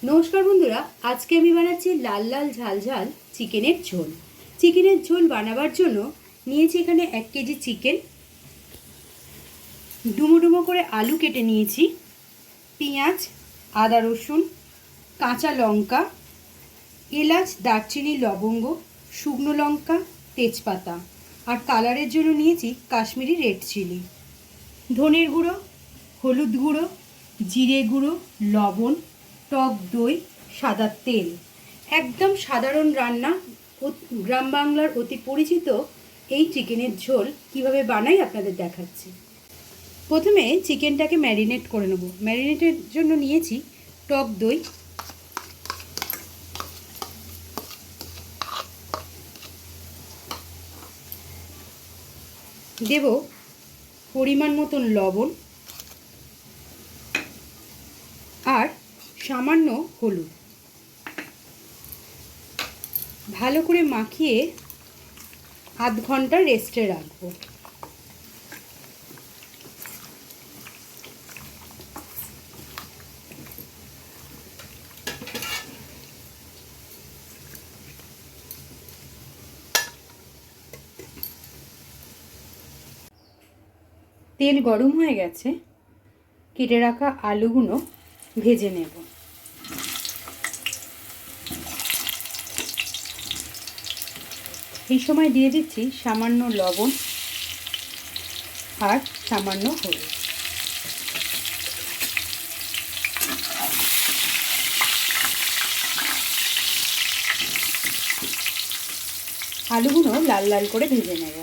नमस्कार बंधुरा आज के आमी बानाচ্ছি लाल लाल झाल झाल चिकेनेर झोल। चिकेनेर झोल बानाবার জন্য নিয়েছি এখানে 1 কেজি চিকেন, ডুমো ডুমো করে আলু কেটে নিয়েছি, পেঁয়াজ, আদা রসুন, কাঁচা লঙ্কা, এলাচ, দারচিনি, লবঙ্গ, শুকনো লঙ্কা, তেজপাতা আর কালারের জন্য নিয়েছি কাশ্মীরি রেড চিলি, ধনের গুঁড়ো, হলুদ গুঁড়ো, জিরে গুঁড়ো, লবণ, টক দই, সাদা তেল। একদম সাধারণ রান্না। গ্রাম বাংলার অতি পরিচিত এই চিকেনের ঝোল কিভাবে বানাই আপনাদের দেখাচ্ছি। প্রথমে চিকেনটাকে ম্যারিনেট করে নেব। ম্যারিনেটের জন্য নিয়েছি টক দই, দেব পরিমাণ মতন লবণ আর সামান্য হলুদ। ভালো করে মাখিয়ে আধ ঘন্টা রেস্টে রাখবো। তেল গরম হয়ে গেছে, কেটে রাখা আলুগুলো ভেজে নেব। এই সময় দিয়ে দিচ্ছি সামান্য লবণ আর সামান্য হলুদ। আলুগুলো লাল লাল করে ভেজে নেব।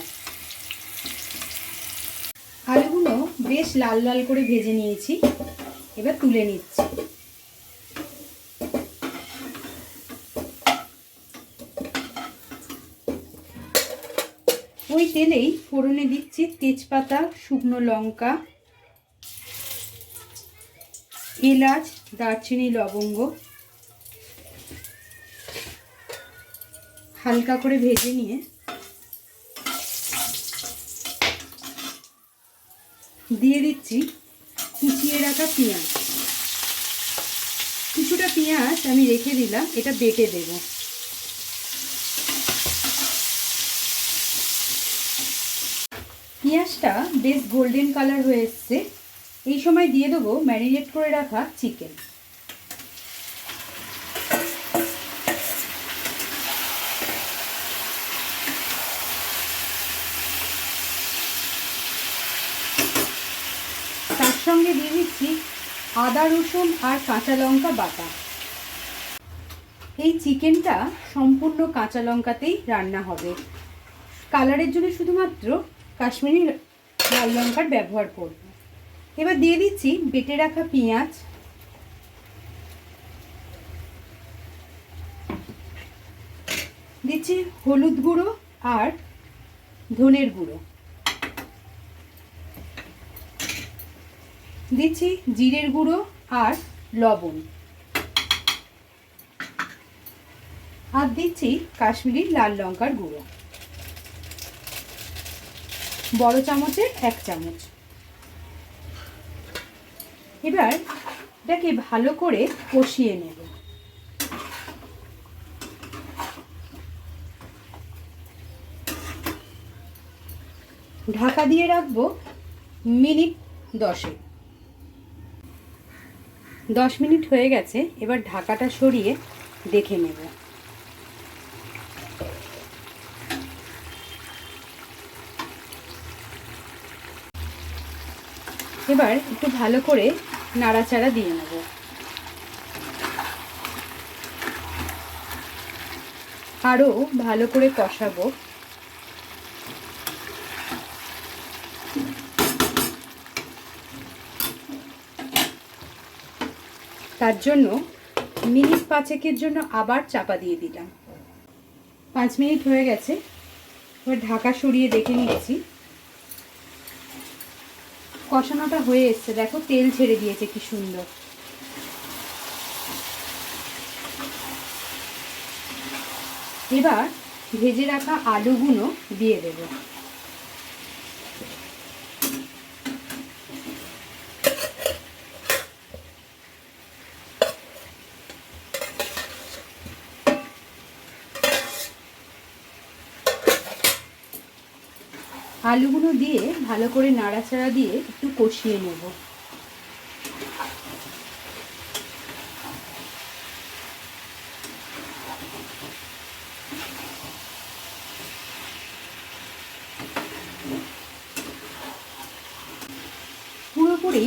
আলুগুলো বেশ লাল লাল করে ভেজে নিয়েছি, এবার তুলে নিচ্ছি। ওই তেলেই ফোড়নে দিচ্ছি তেজপাতা, শুকনো লঙ্কা, এলাচ, দারচিনি, লবঙ্গ। হালকা করে ভেজে নিয়ে দিয়ে দিচ্ছি কুচিয়ে রাখা পেঁয়াজ। কিছুটা পেঁয়াজ আমি রেখে দিলাম, এটা বেটে দেব। পেঁয়াজটা বেশ গোল্ডেন কালার হয়ে এসছে। এই সময় দিয়ে দেবো ম্যারিনেট করে রাখা চিকেন। তার সঙ্গে দিয়ে দিচ্ছি আদা রসুন আর কাঁচা লঙ্কা বাটা। এই চিকেনটা সম্পূর্ণ কাঁচা লঙ্কাতেই রান্না হবে। কালারের জন্য শুধুমাত্র কাশ্মীরি লাল লঙ্কার ব্যবহার করব। এবার দিয়ে দিচ্ছি বেটে রাখা পেঁয়াজ, দিচ্ছি হলুদ গুঁড়ো আর ধনের গুঁড়ো, দিচ্ছি জিরের গুঁড়ো আর লবণ, আর দিচ্ছি কাশ্মীরি লাল লঙ্কার গুঁড়ো, বড় চামচে 1 চামচ। এবার এটাকে ভালো করে কষিয়ে নেব। ঢাকা দিয়ে রাখবো মিনিট 10। 10 মিনিট হয়ে গেছে, এবার ঢাকাটা সরিয়ে দেখে নেব। এবার একটু ভালো করে নাড়াচাড়া দিয়ে নেব। আরও ভালো করে কষাবো। তার জন্য মিনিট 5 জন্য আবার চাপা দিয়ে দিলাম। 5 মিনিট হয়ে গেছে, এবার ঢাকা সরিয়ে দেখে নিচ্ছি। কষানোটা হয়ে এসছে, দেখো তেল ছেড়ে দিয়েছে কি সুন্দর। এবার ভেজে রাখা আলুগুলো দিয়ে দেব। আলুগুলো দিয়ে ভালো করে নাড়াচাড়া দিয়ে একটু কষিয়ে নেব। পুরোপুরি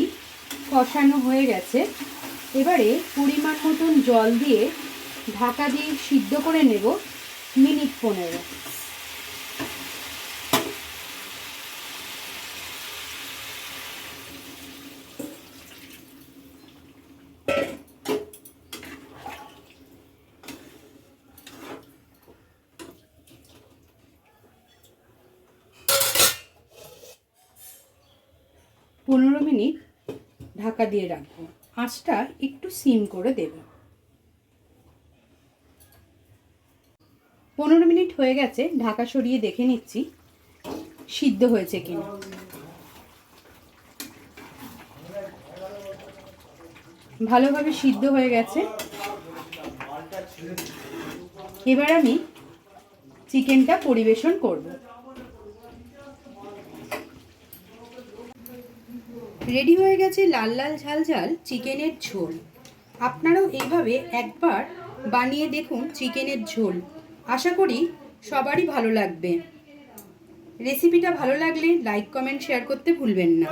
কষানো হয়ে গেছে। এবারে পরিমাণ মতন জল দিয়ে ঢাকা দিয়ে সিদ্ধ করে নেব মিনিট 15। পনেরো মিনিট ঢাকা দিয়ে রাখবো। আঁচটা একটু সিম করে দেব। 15 মিনিট হয়ে গেছে, ঢাকা সরিয়ে দেখে নিচ্ছি সিদ্ধ হয়েছে কিনা। ভালোভাবে সিদ্ধ হয়ে গেছে। এবার আমি চিকেনটা পরিবেশন করব। রেডি হয়ে গেছে লাল লাল ঝাল ঝাল চিকেনের ঝোল। আপনারাও এইভাবে একবার বানিয়ে দেখুন চিকেনের ঝোল। আশা করি সবারই ভালো লাগবে। রেসিপিটা ভালো লাগলে লাইক কমেন্ট শেয়ার করতে ভুলবেন না।